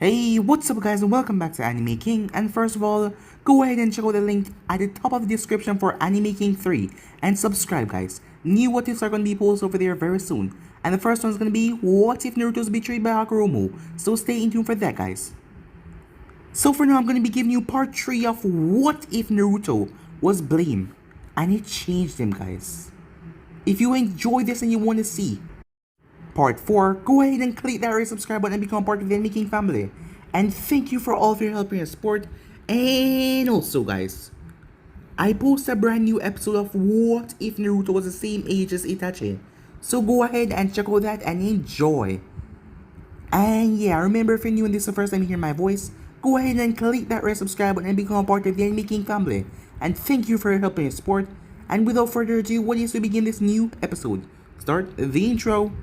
Hey, what's up guys and welcome back to Anime King, and first of all, go ahead and check out the link at the top of the description for Anime King 3 and subscribe guys. New what ifs are going to be posted over there very soon, and the first one is going to be what if Naruto is betrayed by Hakaromo, so stay in tune for that guys. So for now I'm going to be giving you part 3 of what if Naruto was blamed and it changed him guys. If you enjoy this and you want to see Part 4, go ahead and click that red subscribe button and become part of the Anime King family. And thank you for all of your help and your support. And also guys, I post a brand new episode of What If Naruto Was the Same Age as Itachi. So go ahead and check out that and enjoy. And yeah, remember if you're new and this is the first time you hear my voice, go ahead and click that red subscribe button and become part of the Anime King family. And thank you for your help and your support. And without further ado, what is to begin this new episode? Start the intro.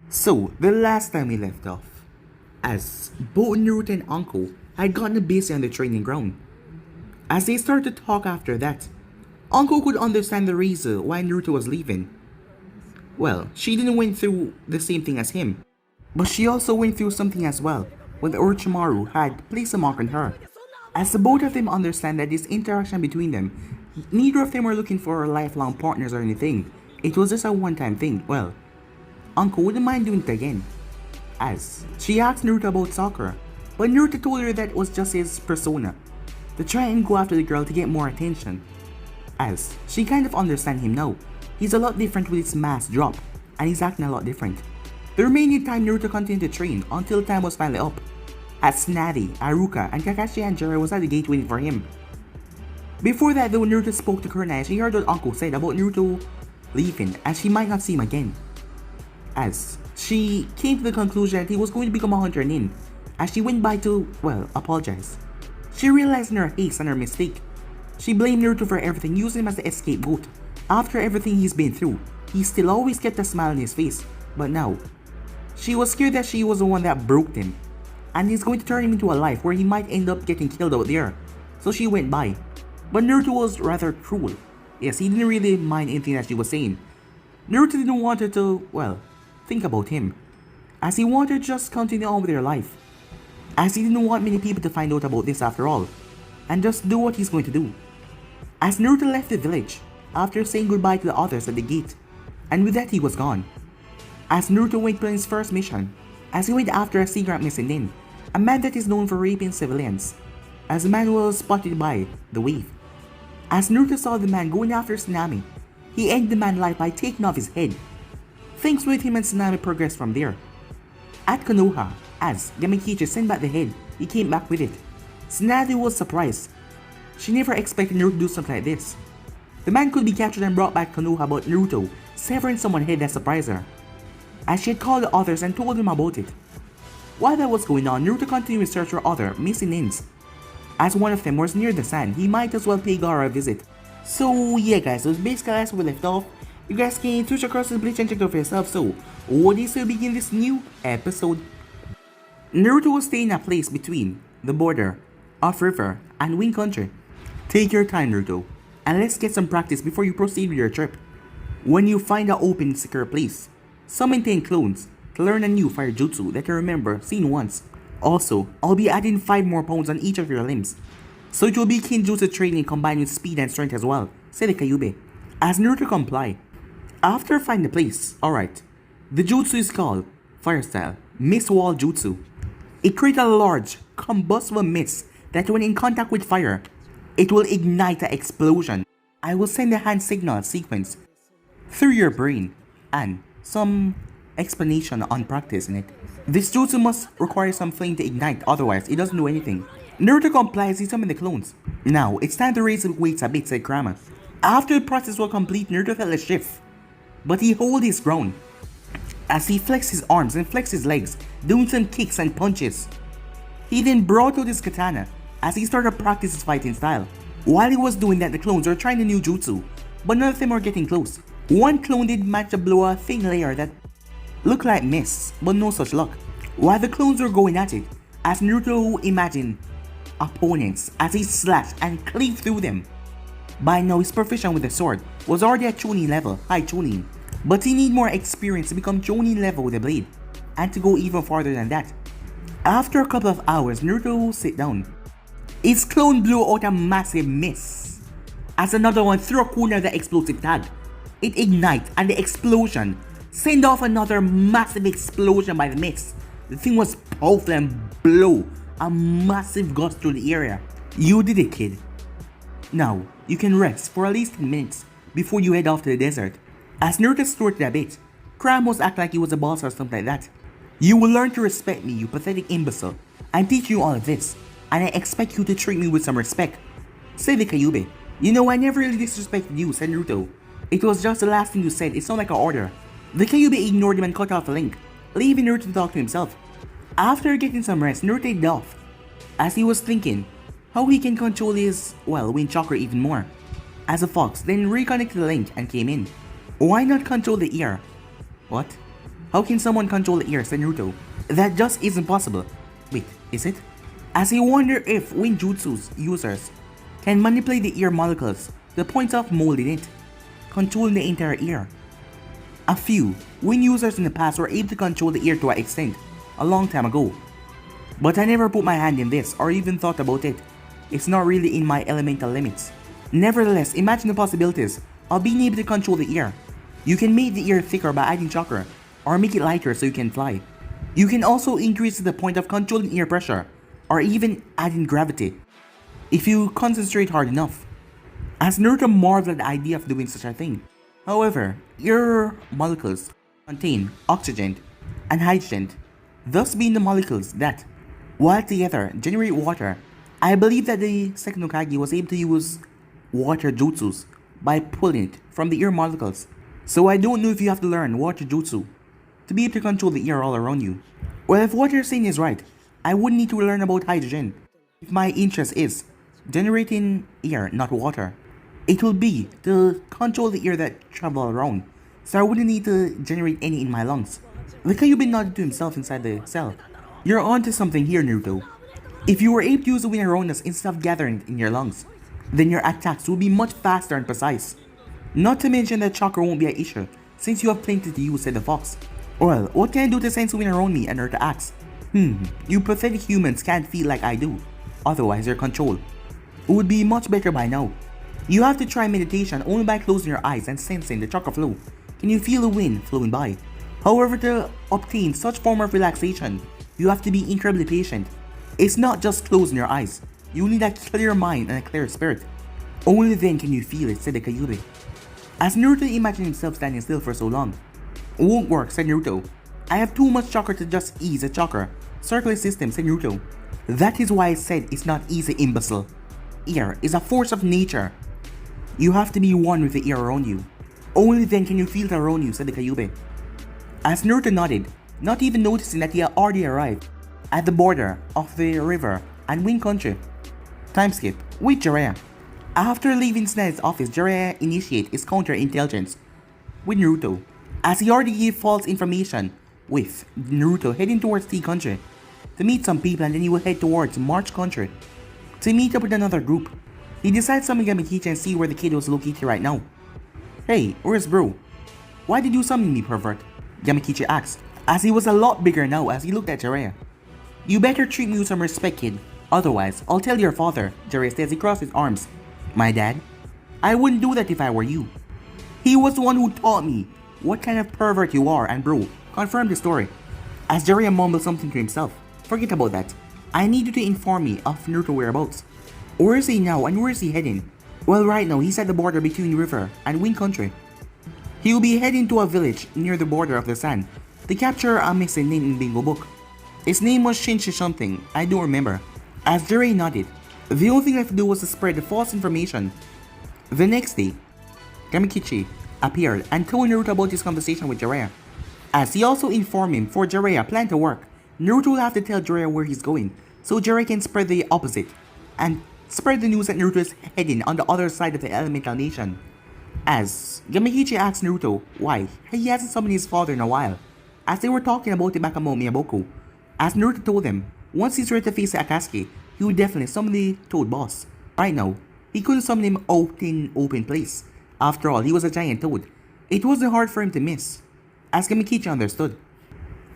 So, the last time we left off, as both Naruto and Anko had gotten busy on the training ground. As they started to talk after that, Anko could understand the reason why Naruto was leaving. Well, she didn't went through the same thing as him, but she also went through something as well when Orochimaru had placed a mark on her. As the both of them understand that this interaction between them, neither of them were looking for lifelong partners or anything. It was just a one-time thing. Well, Anko wouldn't mind doing it again, as she asked Naruto about Sakura, but Naruto told her that it was just his persona, to try and go after the girl to get more attention, as she kind of understands him now. He's a lot different with his mask drop, and he's acting a lot different. The remaining time Naruto continued to train until time was finally up, as Tsunade, Haruka, and Kakashi and Jiraiya was at the gate waiting for him. Before that though, Naruto spoke to Kurenai and she heard what Anko said about Naruto leaving as she might not see him again. As she came to the conclusion that he was going to become a hunter nin, as she went by to, well, apologize. She realized in her haste and her mistake. She blamed Naruto for everything, using him as the scapegoat. After everything he's been through, he still always kept a smile on his face, but now, she was scared that she was the one that broke him, and he's going to turn him into a life where he might end up getting killed out there. So she went by. But Naruto was rather cruel. Yes, he didn't really mind anything that she was saying. Naruto didn't want her to, well, think about him, as he wanted to just continue on with their life, as he didn't want many people to find out about this after all, and just do what he's going to do. As Naruto left the village, after saying goodbye to the others at the gate, and with that he was gone. As Naruto went on his first mission, as he went after a secret missing nin, a man that is known for raping civilians, as the man was spotted by the wave. As Naruto saw the man going after Tsunade, he ended the man's life by taking off his head. Things with him and Tsunade progressed from there. At Konoha, as Gamikichi sent back the head, he came back with it. Tsunade was surprised. She never expected Naruto to do something like this. The man could be captured and brought back to Konoha, but Naruto severing someone's head that surprised her, as she had called the others and told them about it. While that was going on, Naruto continued to search for other missing nins. As one of them was near the sand, he might as well pay Gaara a visit. So yeah guys, so basically that's where we left off. You guys can switch across the bleach and check it out for yourself. So, what is to begin this new episode? Naruto will stay in a place between the border of river and wind country. Take your time, Naruto, and let's get some practice before you proceed with your trip. When you find an open, secure place, summon 10 clones to learn a new fire jutsu that you remember seeing once. Also, I'll be adding 5 more pounds on each of your limbs, so it will be kinjutsu training combined with speed and strength as well, said Kyube. As Naruto complied. After finding the place, alright, the jutsu is called Fire Style Mist Wall Jutsu. It creates a large, combustible mist that when in contact with fire, it will ignite an explosion. I will send a hand signal sequence through your brain and some explanation on practice in it. This jutsu must require some flame to ignite, otherwise it doesn't do anything. Naruto complies, he summoned the clones. Now, it's time to raise the weights a bit, said Kurama. After the process was complete, Naruto felt a shift, but he held his ground as he flexed his arms and flexed his legs, doing some kicks and punches. He then brought out his katana as he started to practice his fighting style. While he was doing that, the clones were trying the new jutsu, but none of them were getting close. One clone did manage to blow a thin layer that looked like mist, but no such luck. While the clones were going at it, as Naruto imagined opponents as he slashed and cleaved through them. By now, his proficient with the sword was already at Chunin level, high Chunin, but he needed more experience to become Chunin level with the blade, and to go even farther than that. After a couple of hours, Naruto sat down. His clone blew out a massive mist, as another one threw a corner of the explosive tag. It ignited, and the explosion sent off another massive explosion by the mist. The thing was powerful and blew a massive gust through the area. You did it, kid. Now, you can rest for at least 10 minutes before you head off to the desert. As Naruto snorted a bit, Cram was acting like he was a boss or something like that. You will learn to respect me, you pathetic imbecile. I'm teaching you all of this, and I expect you to treat me with some respect, said the Kyuubi. You know, I never really disrespected you, said Naruto. It was just the last thing you said, it sounded like an order. The Kyuubi ignored him and cut off the link, leaving Naruto to talk to himself. After getting some rest, Naruto headed off, as he was thinking how he can control his, wind chakra even more. As a fox, then reconnected the link and came in. Why not control the ear? What? How can someone control the ear, said Naruto? That just isn't possible. Wait, is it? As he wondered if wind jutsu's users can manipulate the ear molecules, the points of molding it, controlling the entire ear. A few wind users in the past were able to control the ear to an extent, a long time ago. But I never put my hand in this or even thought about it. It's not really in my elemental limits. Nevertheless, imagine the possibilities of being able to control the ear. You can make the ear thicker by adding chakra, or make it lighter so you can fly. You can also increase the point of controlling ear pressure, or even adding gravity, if you concentrate hard enough. As Naruto marveled at the idea of doing such a thing. However, ear molecules contain oxygen and hydrogen, thus being the molecules that, while together, generate water. I believe that the second Hokage was able to use water jutsus by pulling it from the ear molecules. So I don't know if you have to learn water jutsu to be able to control the ear all around you. Well, if what you're saying is right, I wouldn't need to learn about hydrogen. If my interest is generating air, not water, it will be to control the air that travel around, so I wouldn't need to generate any in my lungs. The Kyuubi nodded to himself inside the cell. You're onto something here, Naruto. If you were able to use the wind around us instead of gathering it in your lungs, then your attacks will be much faster and precise. Not to mention that chakra won't be an issue, since you have plenty to use, said the fox. Well, what can I do to sense wind around me? And Naruto asked. You pathetic humans can't feel like I do, otherwise you're controlled. It would be much better by now. You have to try meditation only by closing your eyes and sensing the chakra flow. Can you feel the wind flowing by? However, to obtain such form of relaxation, you have to be incredibly patient. It's not just closing your eyes. You need a clear mind and a clear spirit. Only then can you feel it, said the Kyuubi. As Naruto imagined himself standing still for so long. It won't work, said Naruto. I have too much chakra to just ease a chakra circular system, said Naruto. That is why I said it's not easy, imbecile. Air is a force of nature. You have to be one with the air around you. Only then can you feel it around you, said the Kyuubi. As Naruto nodded, not even noticing that he had already arrived at the border of the river and wind country. Time skip with Jiraiya. After leaving Snell's office, Jiraiya initiated his counterintelligence with Naruto, as he already gave false information, with Naruto heading towards Tea Country to meet some people, and then he will head towards March Country to meet up with another group. He decides to summon Yamakichi and see where the kid was located right now. Hey, where's bro? Why did you summon me, pervert? Yamakichi asked, as he was a lot bigger now as he looked at Jiraiya. You better treat me with some respect, kid. Otherwise, I'll tell your father, Jiraiya said as he crossed his arms. My dad? I wouldn't do that if I were you. He was the one who taught me what kind of pervert you are, and bro, confirmed the story. As Jiraiya mumbled something to himself. Forget about that. I need you to inform me of Naruto whereabouts. Where is he now and where is he heading? Well, right now he's at the border between river and wind country. He will be heading to a village near the border of the sand to capture a missing name in bingo book. His name was Shinshi something, I don't remember. As Jiraiya nodded, the only thing I have to do was to spread the false information. The next day, Gamikichi appeared and told Naruto about his conversation with Jiraiya. As he also informed him for Jiraiya plan to work, Naruto will have to tell Jiraiya where he's going, so Jiraiya can spread the opposite, and spread the news that Naruto is heading on the other side of the Elemental Nation. As Gamikichi asks Naruto why he hasn't summoned his father in a while, as they were talking about the Bakamoto Miyamoku, as Naruto told him, once he's ready to face the Akatsuki, he would definitely summon the Toad Boss. Right now, he couldn't summon him out in open place. After all, he was a giant toad. It wasn't hard for him to miss, as Gamikichi understood.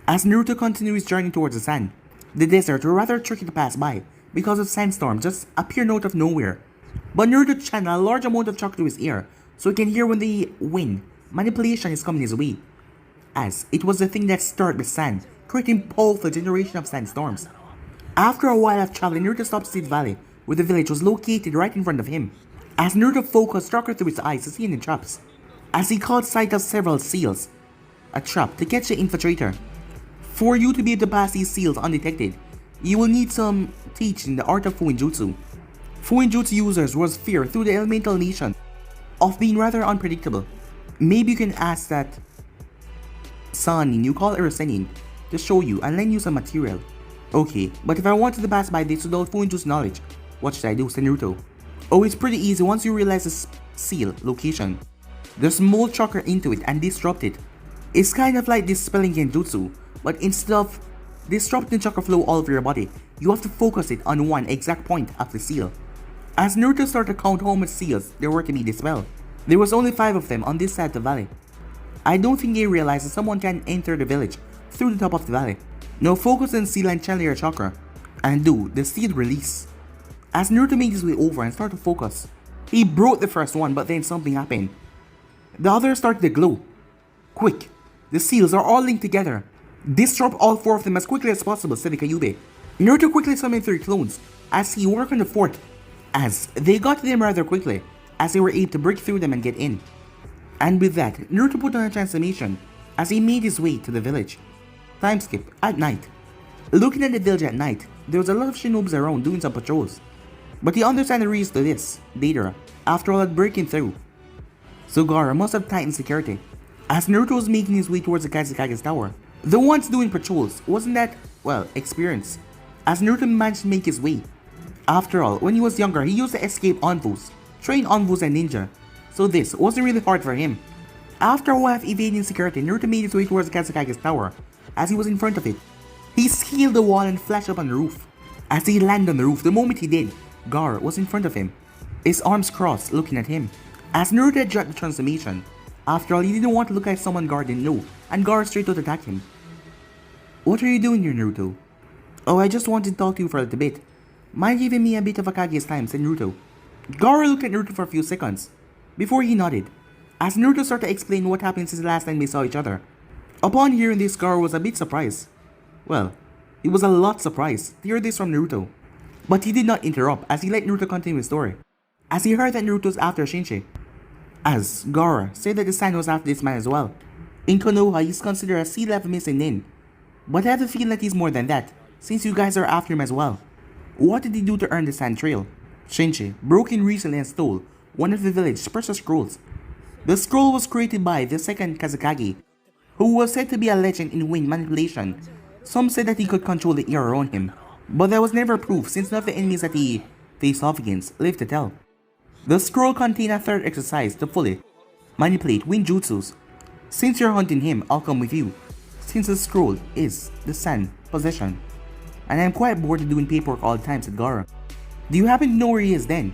As Naruto continued his journey towards the sand, the desert were rather tricky to pass by because of sandstorms just appeared out of nowhere. But Naruto channeled a large amount of chakra to his ear so he can hear when the wind manipulation is coming his way, as it was the thing that stirred the sand, creating powerful generation of sandstorms. After a while of traveling, Naruto stopped to see the valley, where the village was located right in front of him. As Naruto focused chakra through his eyes to see any traps, as he caught sight of several seals, a trap to catch the infiltrator. For you to be able to pass these seals undetected, you will need some teaching the art of Fuinjutsu. Fuinjutsu users was feared through the Elemental Nation of being rather unpredictable. Maybe you can ask that Sanin you call Urasenin to show you and lend you some material. Okay, but if I wanted to pass by this without Fuinjutsu knowledge, what should I do, said Naruto? Oh, it's pretty easy once you realize the seal location. Just mold chakra into it and disrupt it. It's kind of like dispelling genjutsu, but instead of disrupting chakra flow all over your body, you have to focus it on one exact point of the seal. As Naruto started to count how much seals there were to be dispelled, there was only 5 of them on this side of the valley. I don't think they realized that someone can enter the village through the top of the valley. Now focus on seal and channel your chakra, and do the seal release. As Naruto made his way over and started to focus, he broke the first one, but then something happened. The others started to glow. Quick, the seals are all linked together. Disrupt all 4 of them as quickly as possible, said the Kyuubi. Naruto quickly summoned 3 clones as he worked on the 4th, as they got to them rather quickly, as they were able to break through them and get in. And with that, Naruto put on a transformation as he made his way to the village. Time skip, at night. Looking at the village at night, there was a lot of shinobis around doing some patrols. But he understands the reason to this, later, after all that breaking through. So Gaara must have tightened security, as Naruto was making his way towards the Kazekage's tower. The ones doing patrols wasn't that, well, experienced, as Naruto managed to make his way. After all, when he was younger, he used to escape Onvus, train Onvus and ninja, so this wasn't really hard for him. After a while of evading security, Naruto made his way towards the Kazekage's tower. As he was in front of it, he scaled the wall and flashed up on the roof. As he landed on the roof, the moment he did, Gaara was in front of him, his arms crossed, looking at him. As Naruto had dropped the transformation, after all, he didn't want to look like someone Gaara didn't know, and Gaara straight out attacked him. What are you doing here, Naruto? Oh, I just wanted to talk to you for a little bit. Mind giving me a bit of Akage's time, said Naruto. Gaara looked at Naruto for a few seconds, before he nodded, as Naruto started to explain what happened since the last time they saw each other. Upon hearing this, Gaara was a bit surprised. Well, he was a lot surprised to hear this from Naruto. But he did not interrupt as he let Naruto continue his story, as he heard that Naruto was after Shinji. As Gaara said that the sand was after this man as well. In Konoha, he's considered a sea-level missing nin, but I have a feeling that he's more than that, since you guys are after him as well. What did he do to earn the sand trail? Shinji broke in recently and stole one of the village's precious scrolls. The scroll was created by the second Kazekage, who was said to be a legend in wind manipulation. Some said that he could control the air around him, but that was never proof since none of the enemies that he faced off against lived to tell. The scroll contained a third exercise to fully manipulate wind jutsus. Since you're hunting him, I'll come with you, since the scroll is the sand possession. And I'm quite bored of doing paperwork all the time, said Gaara. Do you happen to know where he is then?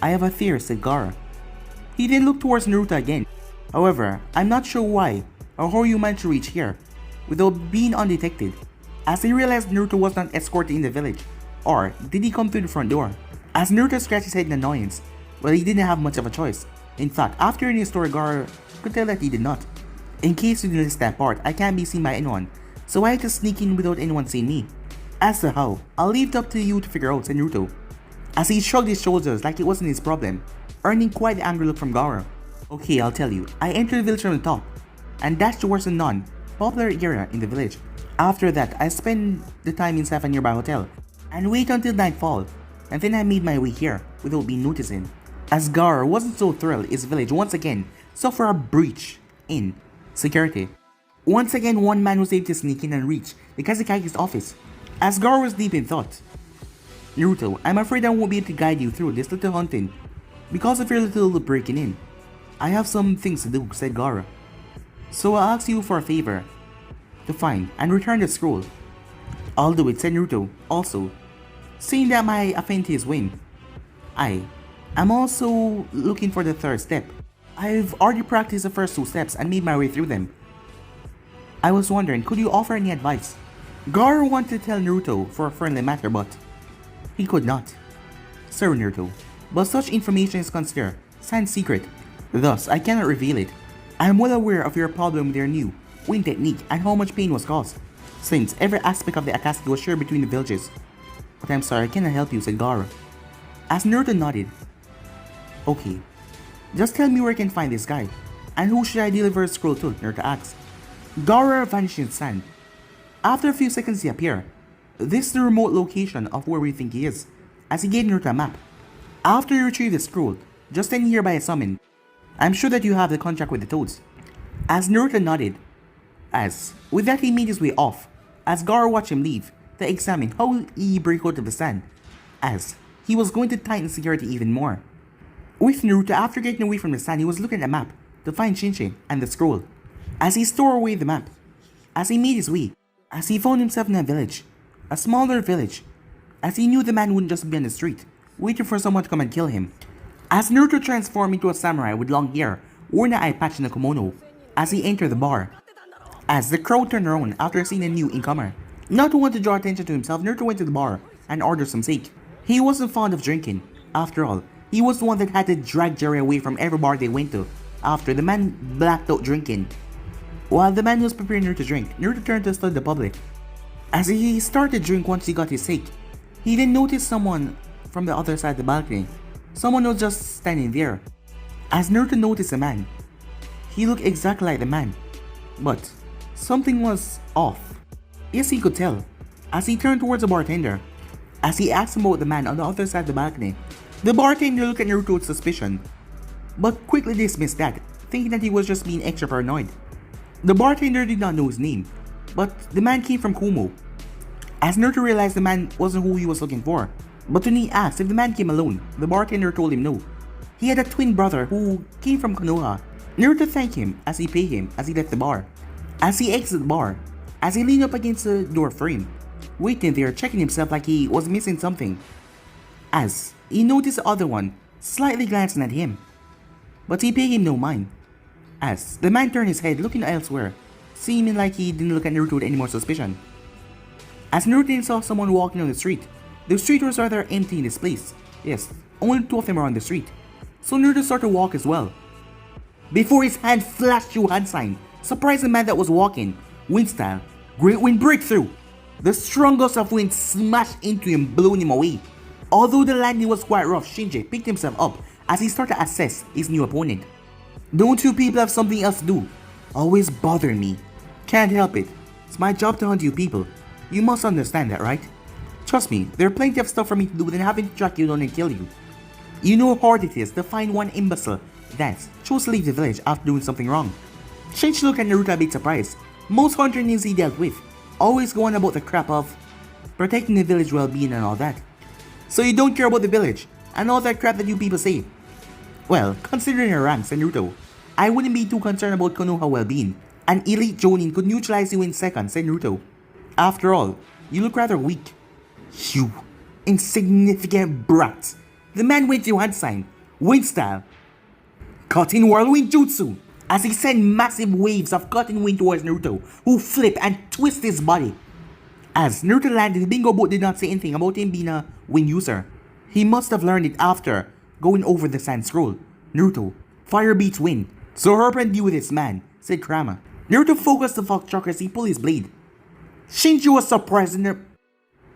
I have a theory, said Gaara. He then looked towards Naruto again. However, I'm not sure why or how you managed to reach here without being undetected, as he realized Naruto was not escorted in the village, or did he come through the front door? As Naruto scratched his head in annoyance, well, he didn't have much of a choice. In fact, after hearing his story, Gaara could tell that he did not. In case you didn't list that part, I can't be seen by anyone, so I had to sneak in without anyone seeing me. As to how, I'll leave it up to you to figure out, said Naruto, as he shrugged his shoulders like it wasn't his problem, earning quite the angry look from Gaara. Okay, I'll tell you, I entered the village from the top, and dashed towards a non-popular area in the village. After that, I spent the time inside a nearby hotel, and wait until nightfall, and then I made my way here without being noticed. As Gar wasn't so thrilled, his village once again suffered a breach in security. Once again, one man was able to sneak in and reach the Kazekage's office. As Gar was deep in thought, Naruto, I'm afraid I won't be able to guide you through this little hunting because of your little breaking in. I have some things to do, said Gara. So I'll ask you for a favor to find and return the scroll. I'll do it, said Naruto. Also, seeing that my affinity is win, I'm also looking for the third step. I've already practiced the first two steps and made my way through them. I was wondering, could you offer any advice? Gara wanted to tell Naruto for a friendly matter, but he could not. Sir Naruto, but such information is considered sans secret. Thus, I cannot reveal it. I am well aware of your problem with your new wind technique and how much pain was caused, since every aspect of the Akatsuki was shared between the villages. But I'm sorry, I cannot help you, said Gara. As Naruto nodded, okay, just tell me where I can find this guy, and who should I deliver a scroll to, Naruto asked. Gara vanished in sand. After a few seconds he appeared. This is the remote location of where we think he is, as he gave Naruto a map. After you retrieve the scroll, just stand here by a summon. I'm sure that you have the contract with the Toads. As Naruto nodded, with that he made his way off, as Gara watched him leave to examine how he break out of the sand, as he was going to tighten security even more. With Naruto, after getting away from the sand, he was looking at the map to find Shinshin and the scroll. As he stored away the map, as he made his way, as he found himself in a village, a smaller village, as he knew the man wouldn't just be on the street, waiting for someone to come and kill him. As Naruto transformed into a samurai with long hair, wearing an eye patch and a kimono, as he entered the bar. As the crowd turned around after seeing a new incomer. Not to want to draw attention to himself, Naruto went to the bar and ordered some sake. He wasn't fond of drinking. After all, he was the one that had to drag Jerry away from every bar they went to, after the man blacked out drinking. While the man was preparing Naruto to drink, Naruto turned to study the public. As he started to drink once he got his sake, he then noticed someone from the other side of the balcony. Someone was just standing there. As Naruto noticed a man, he looked exactly like the man, but something was off. Yes, he could tell. As he turned towards the bartender, as he asked him about the man on the other side of the balcony, the bartender looked at Naruto with suspicion, but quickly dismissed that, thinking that he was just being extra paranoid. The bartender did not know his name, but the man came from Kumo. As Naruto realized the man wasn't who he was looking for, but when he asked if the man came alone, the bartender told him no. He had a twin brother who came from Konoha. Naruto thanked him as he paid him as he left the bar. As he exited the bar, as he leaned up against the door frame, waiting there checking himself like he was missing something. As he noticed the other one slightly glancing at him, but he paid him no mind. As the man turned his head looking elsewhere, seeming like he didn't look at Naruto with any more suspicion. As Naruto saw someone walking on the street was rather empty in this place. Yes, only two of them were on the street. So Naruto started to walk as well. Before his hand flashed through hand sign, surprising the man that was walking. Wind style, great wind breakthrough. The strong gust of wind smashed into him, blowing him away. Although the landing was quite rough, Shinji picked himself up as he started to assess his new opponent. Don't you people have something else to do? Always bothering me. Can't help it. It's my job to hunt you people. You must understand that, right? Trust me, there are plenty of stuff for me to do than having to track you down and kill you. You know how hard it is to find one imbecile that chose to leave the village after doing something wrong. Shinji looked at Naruto a bit surprised. Most hunter ninjas he dealt with always go on about the crap of protecting the village well-being and all that. So you don't care about the village and all that crap that you people say. Well, considering your ranks, Naruto, I wouldn't be too concerned about Konoha well-being. An elite Jonin could neutralize you in seconds, said Naruto. After all, you look rather weak. You insignificant brat. The man went to hand sign, wind style, cutting whirlwind jutsu, as he sent massive waves of cutting wind towards Naruto, who flipped and twisted his body. As Naruto landed, the bingo boat did not say anything about him being a wind user. He must have learned it after going over the sand scroll. Naruto, fire beats wind, so Herb and deal with this man, said Kurama. Naruto focused the fox chakra as he pulled his blade. Shinji was surprised and the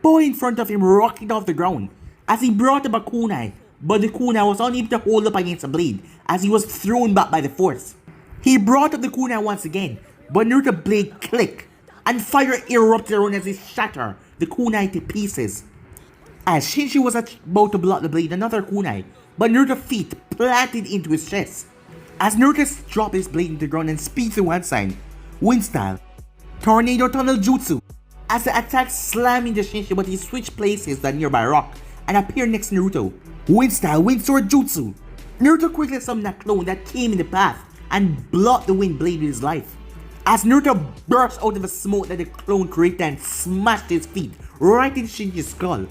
boy in front of him rocked off the ground as he brought up a kunai, but the kunai was unable to hold up against the blade as he was thrown back by the force. He brought up the kunai once again, but Naruto's blade clicked and fire erupted around as he shattered the kunai to pieces. As Shinji was about to block the blade another kunai, but Naruto's feet planted into his chest. As Naruto dropped his blade into the ground and speed through one sign, wind style, tornado tunnel jutsu. As the attack slammed into Shinji, but he switched places with a nearby rock and appeared next to Naruto. Wind style, wind sword jutsu. Naruto quickly summoned a clone that came in the path and blocked the wind blade with his life. As Naruto burst out of the smoke that the clone created and smashed his feet right into Shinji's skull.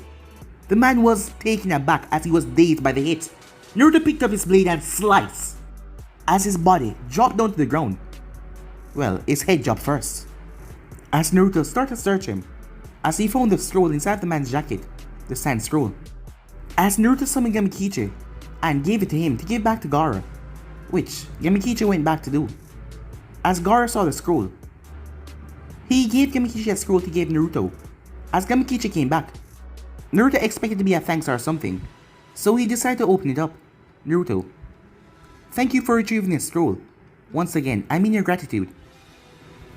The man was taken aback as he was dazed by the hit. Naruto picked up his blade and sliced. As his body dropped down to the ground. Well, his head dropped first. As Naruto started to search him, as he found the scroll inside the man's jacket, the sand scroll. As Naruto summoned Gamikichi and gave it to him to give back to Gaara, which Gamikichi went back to do. As Gaara saw the scroll, he gave Gamikichi a scroll to give Naruto. As Gamikichi came back, Naruto expected to be a thanks or something, so he decided to open it up. Naruto, thank you for retrieving this scroll. Once again, I mean your gratitude.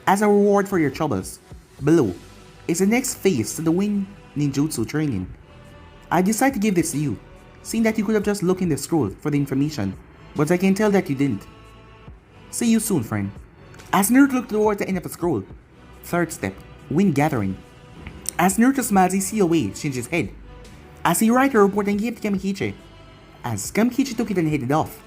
As a reward for your troubles, below is the next phase to the Wind Ninjutsu training. I decided to give this to you, seeing that you could have just looked in the scroll for the information, but I can tell that you didn't. See you soon, friend. As Naruto looked towards the end of the scroll, third step, Wind Gathering. As Naruto smiles, he sees away Shinji's head. As he wrote a report and gave it to Gamikichi. As Gamikichi took it and headed off.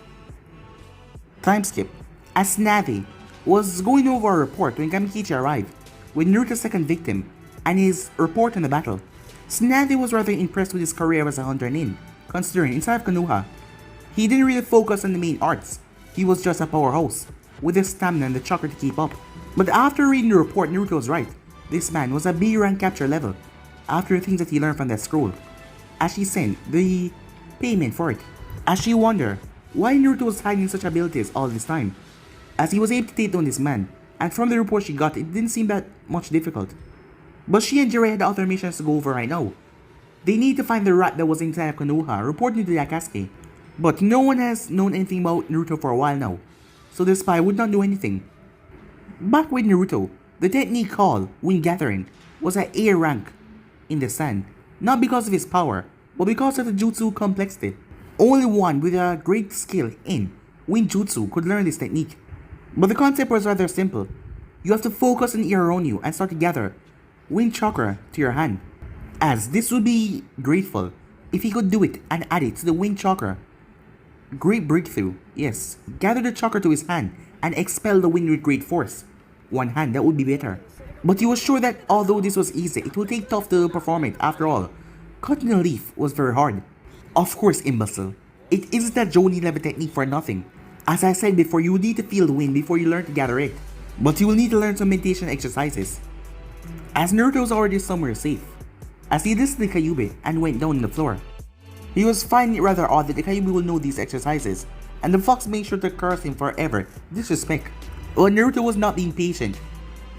Time skip. As Navi was going over a report when Gamikichi arrived with Naruto's second victim and his report on the battle. Navi was rather impressed with his career as a hunter nin, considering inside of Konoha, he didn't really focus on the main arts, he was just a powerhouse, with the stamina and the chakra to keep up. But after reading the report, Naruto was right, this man was a B rank capture level, after the things that he learned from that scroll. As she sent the payment for it, as she wondered why Naruto was hiding such abilities all this time, as he was able to take down this man, and from the report she got, it didn't seem that much difficult. But she and Jiraiya had other missions to go over right now. They need to find the rat that was inside of Konoha, reporting to the Akatsuki. But no one has known anything about Naruto for a while now, so the spy would not do anything. Back with Naruto, the technique called Wind Gathering was at A rank in the sand, not because of his power, but because of the jutsu complexity. Only one with a great skill in Wind Jutsu could learn this technique. But the concept was rather simple. You have to focus on the air around you and start to gather Wind Chakra to your hand. As this would be grateful if he could do it and add it to the Wind Chakra. Great breakthrough, yes. Gather the chakra to his hand and expel the wind with great force. One hand, that would be better. But he was sure that although this was easy, it would take tough to perform it. After all, cutting a leaf was very hard. Of course, imbecile. It isn't that Jonin level technique for nothing. As I said before, you will need to feel the wind before you learn to gather it. But you will need to learn some meditation exercises. As Naruto was already somewhere safe, as he listened to Kyuubi and went down on the floor. He was finding it rather odd that the Kyuubi will know these exercises, and the fox made sure to curse him forever, disrespect. But Naruto was not being patient.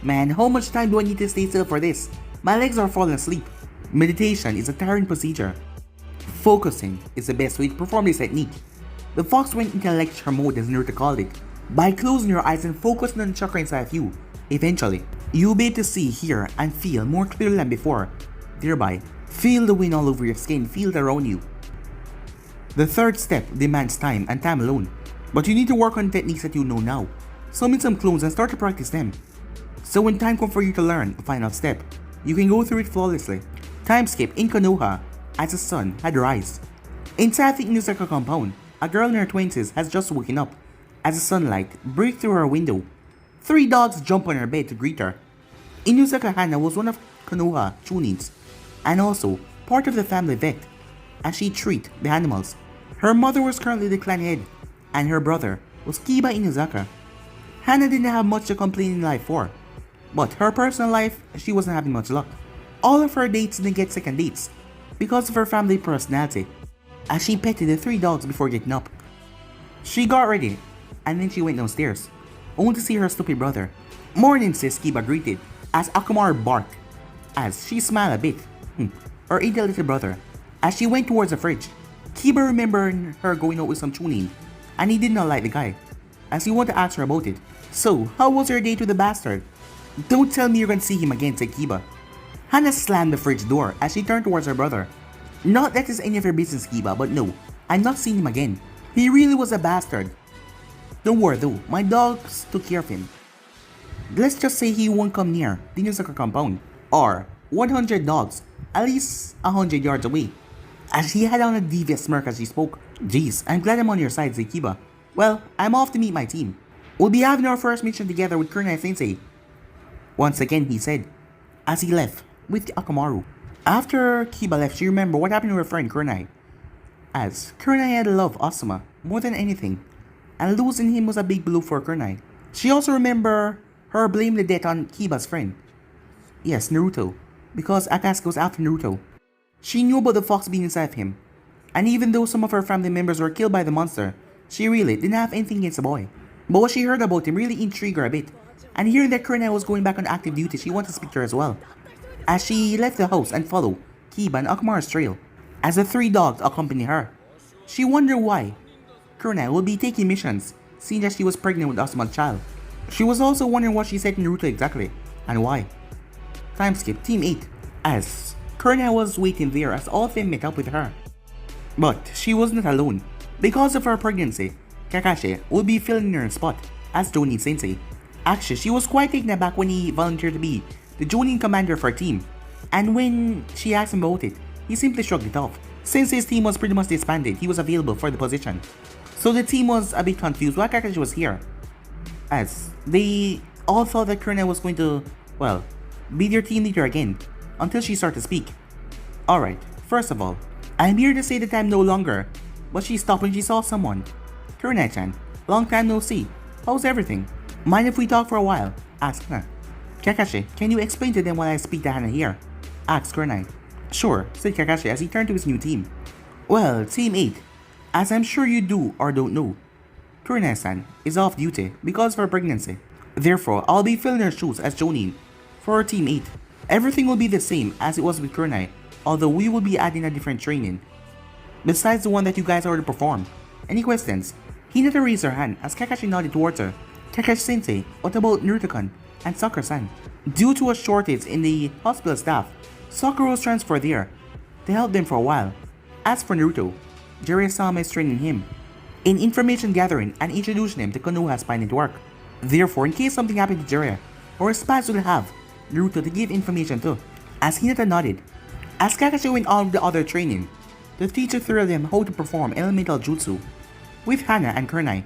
Man, how much time do I need to stay still for this? My legs are falling asleep. Meditation is a tiring procedure. Focusing is the best way to perform this technique. The fox went into lecture mode, as Naruto called it. By closing your eyes and focusing on the chakra inside of you, eventually, you'll be able to see, hear, and feel more clearly than before. Thereby, feel the wind all over your skin, feel it around you. The third step demands time and time alone, but you need to work on techniques that you know now. Summon some clones and start to practice them. So when time comes for you to learn the final step, you can go through it flawlessly. Time skip in Konoha as the sun had rise. Inside the Inuzaka compound, a girl in her 20s has just woken up as the sunlight breaks through her window. 3 dogs jump on her bed to greet her. Inuzaka Hana was one of Konoha Chunins and also part of the family vet as she treated the animals. Her mother was currently the clan head and her brother was Kiba Inuzaka. Hana didn't have much to complain in life for, but her personal life, she wasn't having much luck. All of her dates didn't get second dates because of her family personality, as she petted the 3 dogs before getting up. She got ready and then she went downstairs, only to see her stupid brother. Morning, sis, Kiba greeted as Akamaru barked, as she smiled a bit. Her idiot little brother. As she went towards the fridge, Kiba remembered her going out with some Chunin, and he did not like the guy, as he wanted to ask her about it. So, how was your date with the bastard? Don't tell me you're gonna see him again, said Kiba. Hana slammed the fridge door as she turned towards her brother. Not that it's any of your business, Kiba, but no, I'm not seeing him again. He really was a bastard. Don't worry though, my dogs took care of him. Let's just say he won't come near the Nusaka compound, or 100 dogs, at least 100 yards away. As she had on a devious smirk as she spoke. Jeez, I'm glad I'm on your side, Kiba. Well, I'm off to meet my team. We'll be having our first mission together with Kurenai Sensei. Once again, he said, as he left with Akamaru. After Kiba left, she remembered what happened to her friend Kurenai. As Kurenai had loved Asuma more than anything, and losing him was a big blow for Kurenai. She also remembered her blamed the death on Kiba's friend. Yes, Naruto, because Akatsuki was after Naruto. She knew about the fox being inside of him, and even though some of her family members were killed by the monster, she really didn't have anything against the boy. But what she heard about him really intrigued her a bit, and hearing that Kurenai was going back on active duty, she wanted to speak to her as well. As she left the house and followed Kiba and Akamaru's trail, as the 3 dogs accompanied her, she wondered why Kurenai would be taking missions, seeing that she was pregnant with Asuma's child. She was also wondering what she said to Naruto exactly, and why. Time skip, Team 8, as Kurenai was waiting there as all of them met up with her. But she was not alone. Because of her pregnancy, Kakashi would be filling her spot as Jonin Sensei. Actually, she was quite taken aback when he volunteered to be the Jonin commander for her team, and when she asked him about it, he simply shrugged it off. Since his team was pretty much disbanded, he was available for the position. So the team was a bit confused why Kakashi was here, as they all thought that Kurenai was going to, well, be their team leader again, until she started to speak. Alright, first of all, I'm here to say that I'm no longer, but she stopped when she saw someone. Kurenai-chan, long time no see, how's everything? Mind if we talk for a while? Asked Hana. Kakashi, can you explain to them while I speak to Hana here? Asked Kurenai. Sure, said Kakashi as he turned to his new team. Well, Team 8, as I'm sure you do or don't know, Kurenai-san is off duty because of her pregnancy. Therefore, I'll be filling her shoes as Jonin for Team 8. Everything will be the same as it was with Kurenai, although we will be adding a different training, besides the one that you guys already performed. Any questions? Hinata raised her hand as Kakashi nodded towards her. Kakashi-sensei, what about Naruto-kun and Sakura-san? Due to a shortage in the hospital staff, Sakura was transferred there to help them for a while. As for Naruto, Jiraiya-sama is training him in information gathering and introducing him to Konoha's spy network. Therefore, in case something happened to Jiraiya, our spies will have Naruto to give information to. As Hinata nodded, as Kakashi went on with the other training, the teacher taught them how to perform elemental jutsu with Hana and Kurenai.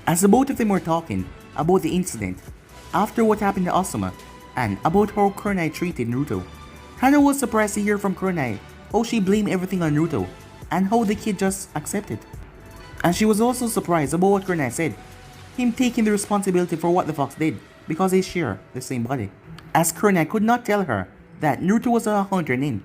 As the both of them were talking about the incident after what happened to Asuma and about how Kurenai treated Naruto, Hana was surprised to hear from Kurenai how she blamed everything on Naruto and how the kid just accepted. And she was also surprised about what Kurenai said, him taking the responsibility for what the fox did because they share the same body. As Kurenai could not tell her that Naruto was a hunter nin,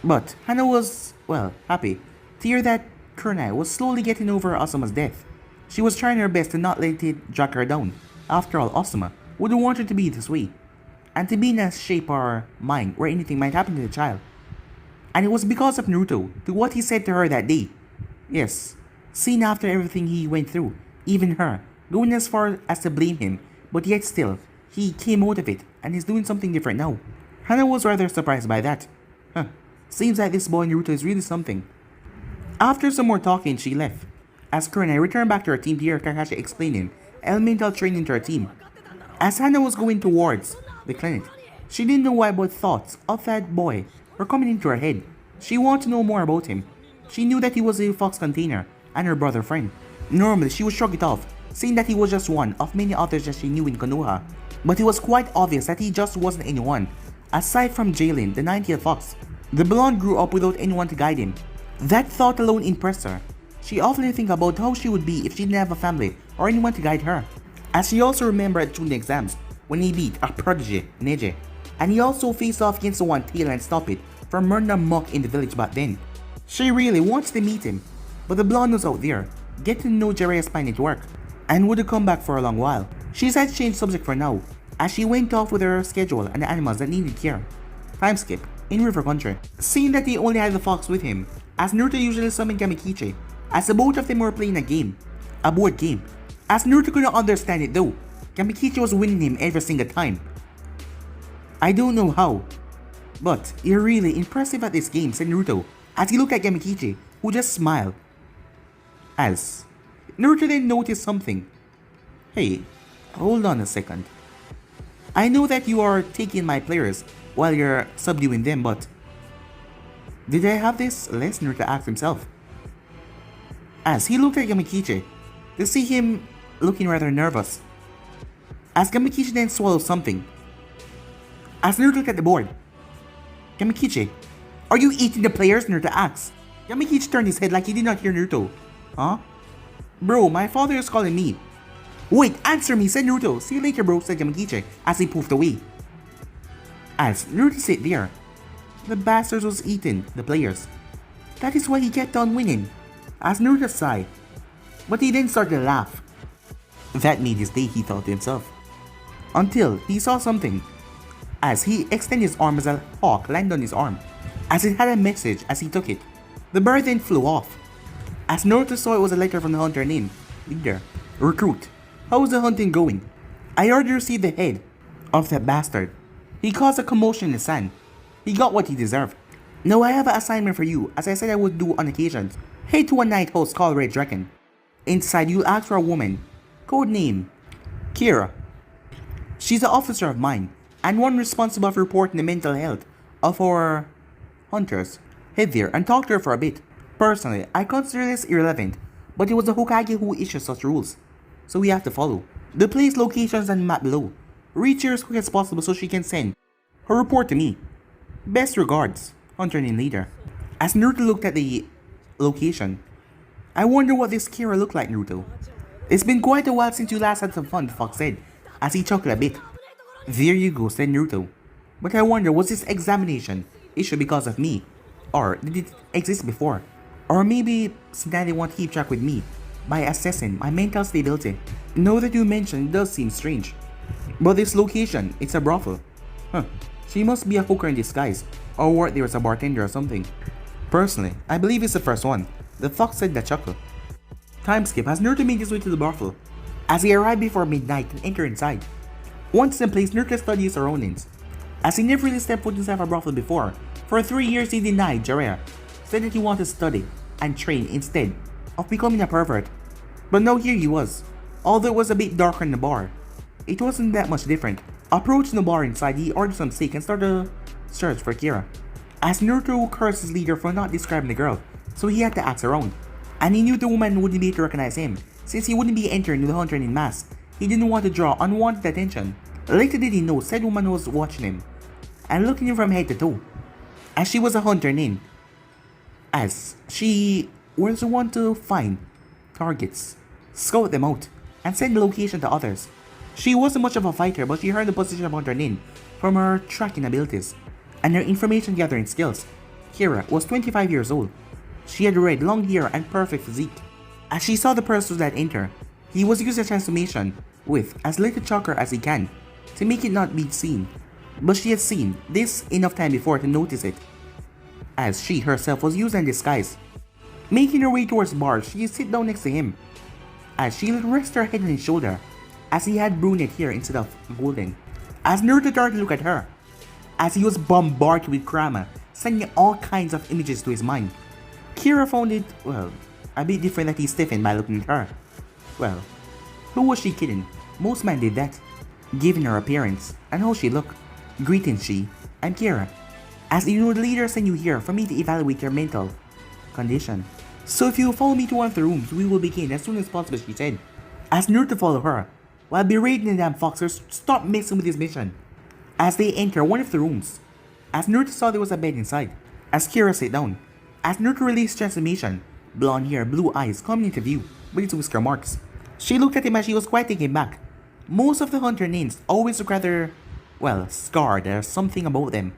but Hana was, well, happy to hear that Kurenai was slowly getting over Asuma's death. She was trying her best to not let it drag her down. After all, Asuma wouldn't want her to be this way, and to be in a shape or mind where anything might happen to the child. And it was because of Naruto, to what he said to her that day. Yes, seen after everything he went through, even her, going as far as to blame him, but yet still, he came out of it and is doing something different now. Hana was rather surprised by that. Seems like this boy Naruto is really something. After some more talking, she left, as Kurenai returned back to her team to hear Kakashi explaining elemental training to her team. As Hana was going towards the clinic, she didn't know why, but thoughts of that boy were coming into her head. She wanted to know more about him. She knew that he was a fox container and her brother friend. Normally, she would shrug it off, saying that he was just one of many others that she knew in Konoha. But it was quite obvious that he just wasn't anyone, aside from Jalen, the 90th fox. The blonde grew up without anyone to guide him. That thought alone impressed her. She often think about how she would be if she didn't have a family or anyone to guide her. As she also remembered during the exams, when he beat a prodigy, Neji, and he also faced off against the one tail and stopped it from murder muck in the village back then. She really wants to meet him, but the blonde was out there, getting to know Jiraiya's spy network, and wouldn't come back for a long while. She decided to change subject for now, as she went off with her schedule and the animals that needed care. Time skip, in River Country. Seeing that he only had the fox with him, as Naruto usually summoned Kamikichi, as the both of them were playing a board game. As Naruto couldn't understand it though, Kamikichi was winning him every single time. I don't know how, but you're really impressive at this game, said Naruto, as he looked at Yamakichi, who just smiled. As Naruto then noticed something. Hey, hold on a second. I know that you are taking my players while you're subduing them, but did I have this lesson Naruto asked himself? As he looked at Yamakichi, to see him looking rather nervous. As Yamakichi then swallowed something. As Naruto looked at the board. Yamakichi, are you eating the players? Naruto asked. Yamakichi turned his head like he did not hear Naruto. Huh? Bro, my father is calling me. Wait, answer me, said Naruto. See you later, bro, said Yamakichi as he poofed away. As Naruto sat there, the bastard was eating the players. That is why he kept on winning. As Naruto sighed, but he then started to laugh. That made his day, he thought to himself. Until he saw something. As he extended his arm as a hawk landed on his arm. As it had a message as he took it. The bird then flew off. As Naruto saw it was a letter from the hunter named Leader. Recruit, how is the hunting going? I already received the head of that bastard. He caused a commotion in the sand. He got what he deserved. Now I have an assignment for you, as I said I would do on occasions. Head to a night house called Red Dragon. Inside you'll ask for a woman. Code name Kira. She's an officer of mine, and one responsible for reporting the mental health of our hunters. Head there and talk to her for a bit. Personally, I consider this irrelevant, but it was the Hokage who issued such rules, so we have to follow. The place locations and map below. Reach her as quick as possible so she can send her report to me. Best regards, Hunter named Leader. As Naruto looked at the location, I wonder what this Kira looked like, Naruto. It's been quite a while since you last had some fun, the fox said, as he chuckled a bit. There you go, said Naruto. But I wonder, was this examination issued because of me? Or did it exist before? Or maybe since they want to keep track with me by assessing my mental stability. Now that you mention it does seem strange. But this location, it's a brothel. Huh, she must be a hooker in disguise, or work there as a bartender or something. Personally, I believe it's the first one, the fox said that chuckle. Time skip as Naruto made his way to the brothel. As he arrived before midnight and entered inside. Once in place, Naruto studied his surroundings. As he never really stepped foot inside a brothel before, for 3 years he denied Jiraiya, said that he wanted to study and train instead of becoming a pervert. But now here he was. Although it was a bit darker in the bar, it wasn't that much different. Approaching the bar inside, he ordered some steak and started a search for Kira. As Naruto cursed his leader for not describing the girl, so he had to ask around. And he knew the woman wouldn't be able to recognize him, since he wouldn't be entering with the hunter in mask. He didn't want to draw unwanted attention. Later did he know said woman was watching him, and looking him from head to toe. As she was a hunter named, as she was the one to find targets, scout them out, and send the location to others. She wasn't much of a fighter, but she heard the position of Hunter Nin from her tracking abilities and her information gathering skills. Kira was 25 years old. She had red, long hair and perfect physique. As she saw the person that enter, he was using a transformation with as little choker as he can to make it not be seen. But she had seen this enough time before to notice it, as she herself was used in disguise. Making her way towards the bar, she sit down next to him, as she would rest her head on his shoulder, as he had brunette hair instead of golden. As Naruto started to look at her, as he was bombarded with Kurama, sending all kinds of images to his mind. Kira found it, well, a bit different that he stiffened by looking at her. Well, who was she kidding? Most men did that, given her appearance and how she looked. Greetings, she. I'm Kira. As you know, the leader sent you here for me to evaluate your mental condition. So if you follow me to one of the rooms, we will begin as soon as possible, she said. As Naruto followed her, while berating the damn foxers, stop messing with his mission. As they enter one of the rooms, as Naruto saw there was a bed inside, as Kira sat down, as Naruto released transformation, blonde hair, blue eyes coming into view with its whisker marks. She looked at him as she was quite taken back. Most of the hunter names always look rather, well, scarred, there's something about them.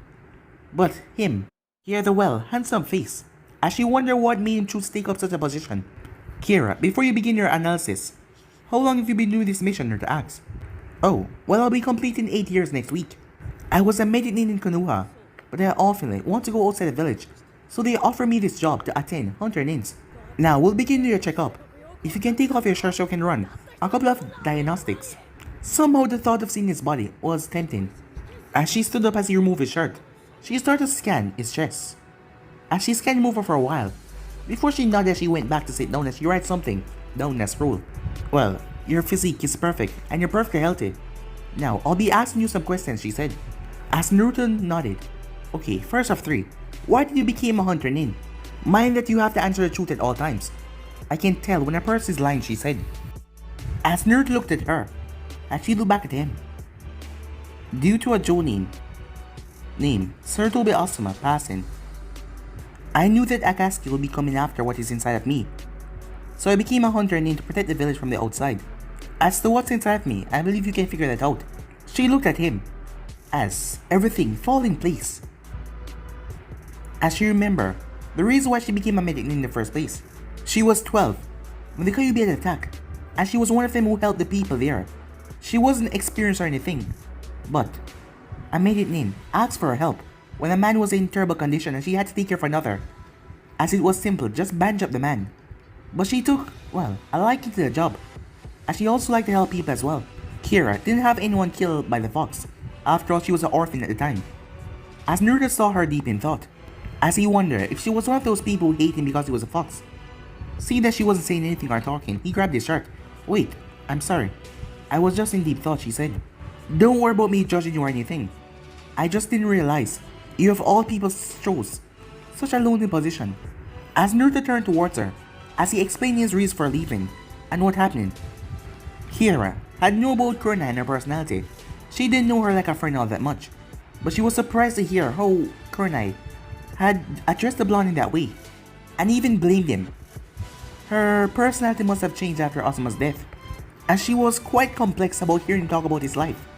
But him, he had a well, handsome face, as she wondered what made him choose to take up such a position. Kira, before you begin your analysis, how long have you been doing this mission, Naruto asked. Oh, well, I'll be completing 8 years next week. I was a medic in Konoha, but I often want to go outside the village, so they offer me this job to attend hunter names. Now, we'll begin your checkup. If you can take off your shirt so you can run a couple of diagnostics. Somehow the thought of seeing his body was tempting. As she stood up as he removed his shirt, she started to scan his chest. as she scanned him over for a while. Before she nodded, she went back to sit down as she wrote something down as scroll. Well, your physique is perfect and you're perfectly healthy. Now, I'll be asking you some questions, she said. As Naruto nodded. Okay, first of three. Why did you become a hunter nin? Mind that you have to answer the truth at all times. I can tell when a person is lying, she said. As Naruto looked at her, and she looked back at him. Due to a Jonin name, Sarutobi Asuma passing, I knew that Akatsuki would be coming after what is inside of me. So I became a hunter nin to protect the village from the outside. As to what's inside of me, I believe you can figure that out. She looked at him, as everything fell in place. As she remembered, the reason why she became a medic in the first place. She was 12 when the Kyuubi had attacked, and she was one of them who helped the people there. She wasn't experienced or anything, but a medic nin asked for her help when a man was in terrible condition and she had to take care of another. As it was simple, just bandage up the man. But she took, well, a liking to the job, as she also liked to help people as well. Kira didn't have anyone killed by the fox. After all, she was an orphan at the time. As Naruto saw her deep in thought, as he wondered if she was one of those people who hate him because he was a fox. Seeing that she wasn't saying anything or talking, he grabbed his shirt. Wait, I'm sorry. I was just in deep thought, she said. Don't worry about me judging you or anything. I just didn't realize you of all people chose such a lonely position. As Naruto turned towards her, as he explained his reason for leaving and what happened. Kira had known about Kurna and her personality. She didn't know her like a friend all that much, but she was surprised to hear how Kurna had addressed the blonde in that way, and even blamed him. Her personality must have changed after Asuma's death, as she was quite complex about hearing him talk about his life,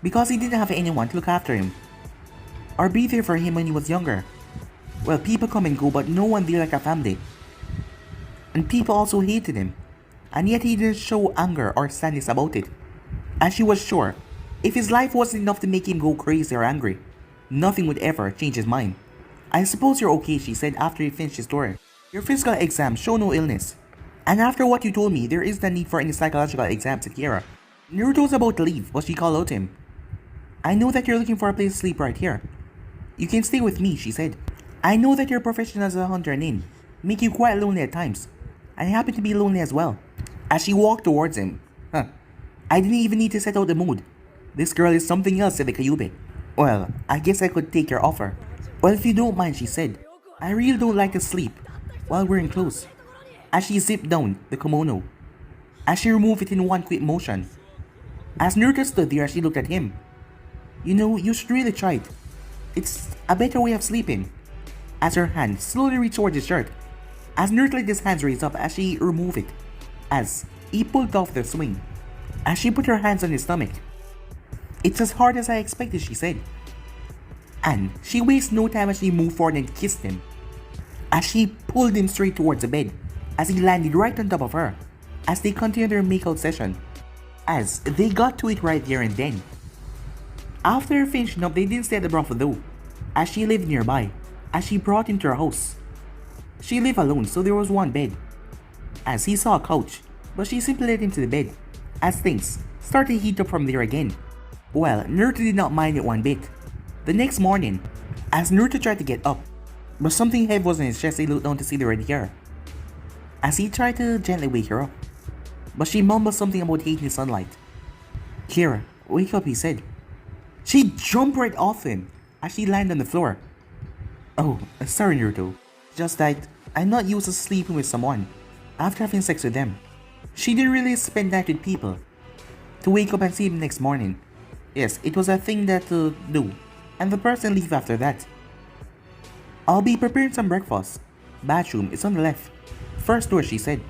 because he didn't have anyone to look after him, or be there for him when he was younger. Well, people come and go, but no one there like a family. And people also hated him, and yet he didn't show anger or sadness about it, as she was sure if his life wasn't enough to make him go crazy or angry, nothing would ever change his mind. I suppose you're okay, she said after he finished his story. Your physical exams show no illness, and after what you told me, there is no need for any psychological exams at Kira. Naruto was about to leave, but she called out to him. I know that you're looking for a place to sleep right here. You can stay with me, she said. I know that your profession as a hunter nin make you quite lonely at times, and I happen to be lonely as well. As she walked towards him, I didn't even need to set out the mood. This girl is something else, said the Kyuubi. Well, I guess I could take your offer. Well, if you don't mind, she said. I really don't like to sleep while wearing clothes. As she zipped down the kimono, as she removed it in one quick motion. As Naruto stood there, she looked at him. You know, you should really try it. It's a better way of sleeping. As her hand slowly reached towards his shirt, as Naruto let his hands raise up as she removed it, as he pulled off the swing, as she put her hands on his stomach. It's as hard as I expected, she said. And she wasted no time as she moved forward and kissed him, as she pulled him straight towards the bed, as he landed right on top of her, as they continued their makeout session, as they got to it right there and then. After finishing up, they didn't stay at the brothel though, as she lived nearby, as she brought him to her house. She lived alone, so there was one bed, as he saw a couch, but she simply led him to the bed, as things started to heat up from there again. Well, Naruto did not mind it one bit. The next morning, as Naruto tried to get up, but something heavy was on his chest, he looked down to see the red hair, as he tried to gently wake her up, but she mumbled something about hating the sunlight. Kira, wake up, he said. She jumped right off him as she landed on the floor. Oh, sorry Naruto, just that I'm not used to sleeping with someone after having sex with them. She didn't really spend that with people, to wake up and see him next morning. Yes, it was a thing that to do, and the person leave after that. I'll be preparing some breakfast. Bathroom is on the left. First door, she said.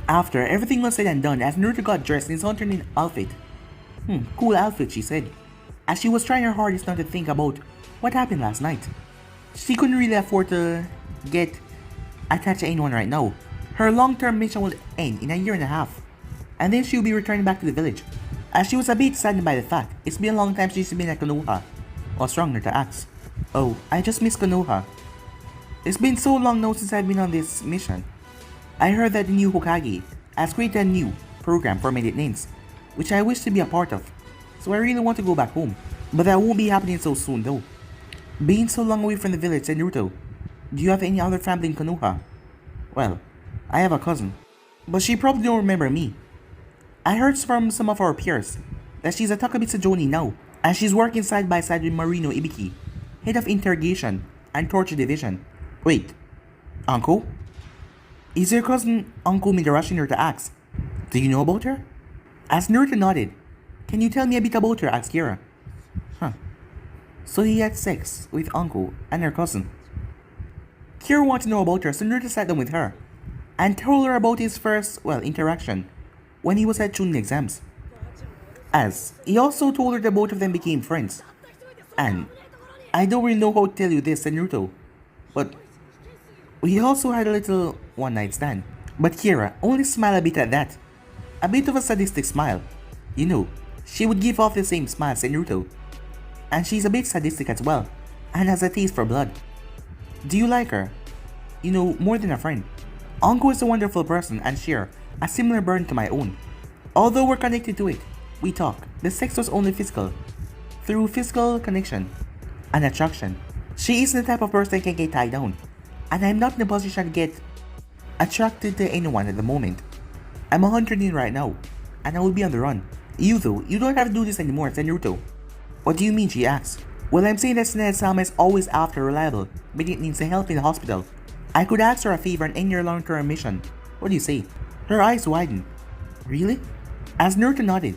After everything was said and done, as Naruto got dressed in his alternate outfit. Cool outfit, she said, as she was trying her hardest not to think about what happened last night. She couldn't really afford to get attached to anyone right now. Her long-term mission will end in a year and a half, and then she'll be returning back to the village. As she was a bit saddened by the fact it's been a long time since she's been at Konoha. What's wrong with her asked. Oh, I just miss Konoha. It's been so long now since I've been on this mission. I heard that the new Hokage has created a new program for medic names, which I wish to be a part of, so I really want to go back home. But that won't be happening so soon though. Being so long away from the village, said Naruto. Do you have any other family in Konoha? Well, I have a cousin, but she probably don't remember me. I heard from some of our peers that she's a Takabitsu Joni now, and she's working side by side with Marino Ibiki, head of interrogation and torture division. Wait, uncle? Is your cousin Uncle Midarashi Naruto asked? Do you know about her? As Naruto nodded, can you tell me a bit about her? Asked Kira. Huh. So he had sex with Uncle and her cousin. Kira wanted to know about her, so Naruto sat down with her and told her about his first, interaction when he was at Chunin exams. As he also told her that both of them became friends. And I don't really know how to tell you this, said Naruto, but we also had a little one-night stand. But Kira only smiled a bit at that. A bit of a sadistic smile. You know, she would give off the same smile, said Naruto. And she's a bit sadistic as well, and has a taste for blood. Do you like her? You know, more than a friend. Uncle is a wonderful person and share a similar burden to my own. Although we're connected to it, we talk. The sex was only physical. Through physical connection and attraction. She isn't the type of person that can get tied down. And I'm not in a position to get attracted to anyone at the moment. I'm 100 in right now, and I will be on the run. You though, you don't have to do this anymore, said Naruto. What do you mean, she asked. Well, I'm saying that Tsunade-sama is always after reliable, but it needs help in the hospital. I could ask her a favor and end your long-term mission. What do you say? Her eyes widened. Really? As Naruto nodded,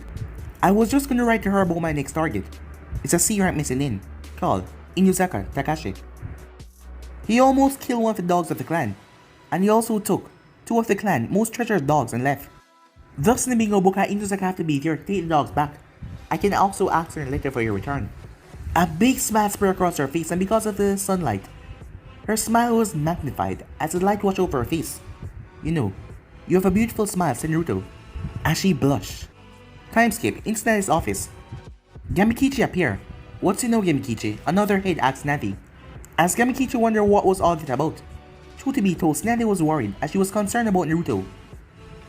I was just gonna write to her about my next target. It's a C rank missing in, called Inuzaka Takashi. He almost killed one of the dogs of the clan, and he also took two of the clan's most treasured dogs and left. Thus in the bingo book, Inuzaka have to be there to take the dogs back. I can also ask her later for your return. A big smile spread across her face, and because of the sunlight, her smile was magnified as the light washed over her face. You know, you have a beautiful smile, said Naruto, as she blushed. Time skip, in Tsunade's office. Gamikichi appeared. What's you know, Gamikichi? Another head asked Tsunade. As Gamikichi wondered what was all that about. Truth to be told, Tsunade was worried as she was concerned about Naruto.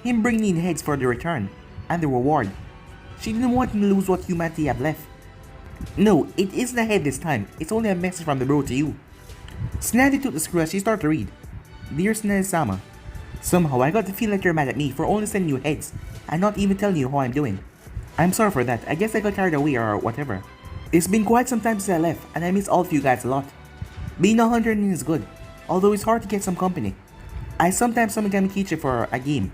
Him bringing in heads for the return and the reward. She didn't want him to lose what humanity had left. No, it isn't a head this time. It's only a message from the bro to you. Tsunade took the screw as she started to read. Dear Tsunade-sama, somehow I got the feeling that you're mad at me for only sending you heads and not even telling you how I'm doing. I'm sorry for that. I guess I got carried away or whatever. It's been quite some time since I left and I miss all of you guys a lot. Being 100 is good, although it's hard to get some company. I sometimes summon Gamikichi for a game.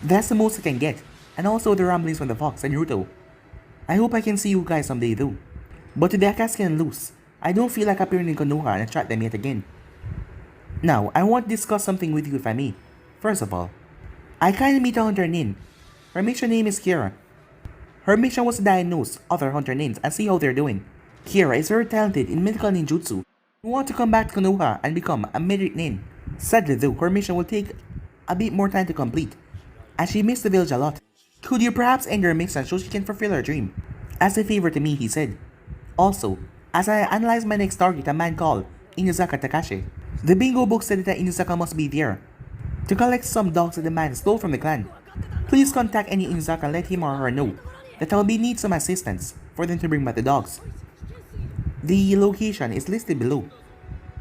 That's the most I can get, and also the ramblings from the fox and Naruto. I hope I can see you guys someday though. But today Akatsuki and loose. I don't feel like appearing in Konoha and attract them yet again. Now, I want to discuss something with you if I may. First of all, I kinda meet a hunter nin. Her mission name is Kira. Her mission was to diagnose other hunter nins and see how they're doing. Kira is very talented in medical ninjutsu. We want to come back to Konoha and become a medic nin. Sadly though, her mission will take a bit more time to complete, as she missed the village a lot. Could you perhaps end her mission so she can fulfill her dream? As a favor to me, he said. Also, as I analyzed my next target, a man called Inuzaka Takashi. The bingo book said that Inuzaka must be there to collect some dogs that the man stole from the clan. Please contact any Inuzaka and let him or her know that I will need some assistance for them to bring back the dogs. The location is listed below.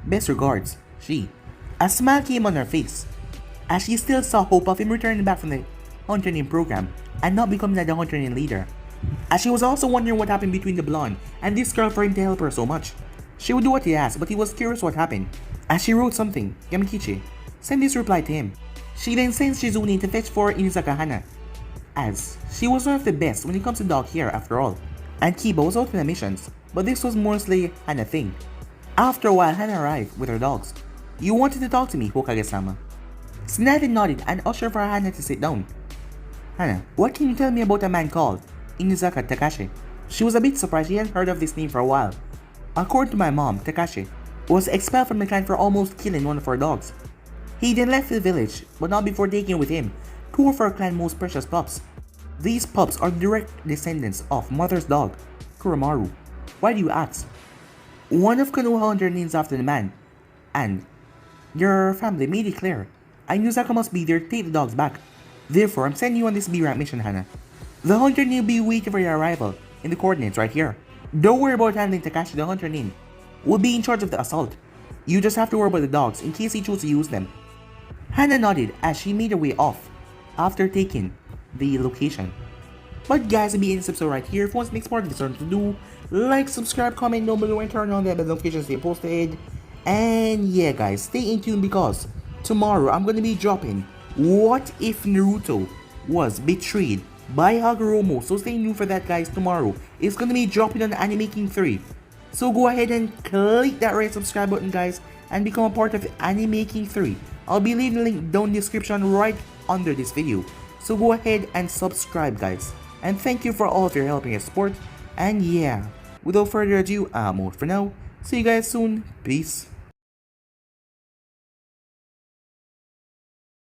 Best regards, she. A smile came on her face, as she still saw hope of him returning back from the Hunter Name program and not becoming the Hunter Name leader. As she was also wondering what happened between the blonde and this girl for him to help her so much. She would do what he asked, but he was curious what happened. As she wrote something, Gamikichi sent this reply to him. She then sent Shizune to fetch for Inuzaka Hana, as she was one of the best when it comes to dog hair after all. And Kiba was out on the missions, but this was mostly Hana thing. After a while, Hana arrived with her dogs. You wanted to talk to me, Hokage-sama. Tsunade nodded and ushered for Hana to sit down. Hana, what can you tell me about a man called Inuzaka Takashi? She was a bit surprised she hadn't heard of this name for a while. According to my mom, Takashi was expelled from the clan for almost killing one of her dogs. He then left the village, but not before taking with him two of her clan's most precious pups. These pups are direct descendants of mother's dog, Kuramaru. Why do you ask? One of Konoha Hunter names after the man, and your family made it clear. Inuzaka must be there to take the dogs back. Therefore, I'm sending you on this B-rank mission, Hana. The Hunter Nin will be waiting for your arrival in the coordinates right here. Don't worry about handling Takashi. The Hunter Nin will be in charge of the assault. You just have to worry about the dogs in case he chooses to use them. Hannah nodded as she made her way off after taking the location. But guys, I'll be in this episode right here. If you want to make more of this, to do like, subscribe, comment down below, and turn on the bell notifications to stay posted. And yeah, guys, stay in tune because tomorrow I'm gonna be dropping What If Naruto Was Betrayed by Hagoromo. So stay tuned for that, guys. Tomorrow it's gonna be dropping on Anime King 3. So go ahead and click that red subscribe button, guys, and become a part of Anime King 3. I'll be leaving the link down in the description right under this video. So go ahead and subscribe, guys. And thank you for all of your help and your support. And yeah, without further ado, I'm out for now. See you guys soon. Peace.